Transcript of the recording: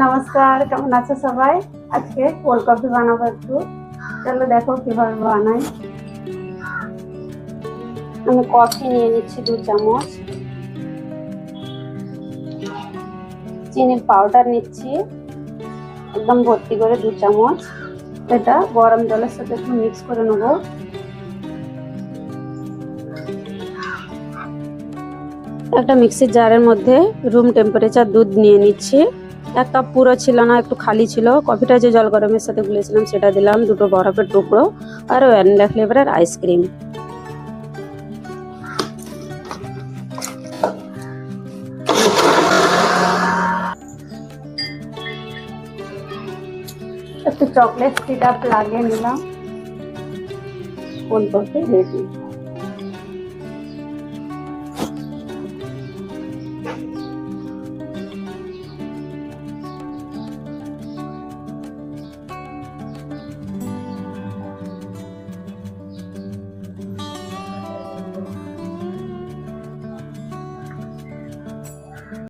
নমস্কার, কেমন আছো সবাই? আজকে কোল্ড কফি বানাবো একটু। চলো দেখো কিভাবে বানাই। আমি কফি নিয়ে নিচ্ছি 2 চামচ, চিনির পাউডার নিচ্ছি একদম ভর্তি করে 2 চামচ। এটা গরম জলের সাথে একটু মিক্স করে নেবো। একটা মিক্সির জারের মধ্যে রুম টেম্পারেচার দুধ নিয়ে নিচ্ছি। 1 কাপ পুরো ছিল না, একটু খালি ছিল। কফিটা যে জল গরমের সাথে গুলেছিলাম সেটা দিলাম, 2টো বরফের টুকরো আর ভ্যানিলা ফ্লেভারের আইসক্রিম। একটু চকলেট সিরাপ লাগিয়ে নিলাম। Cold coffee ready.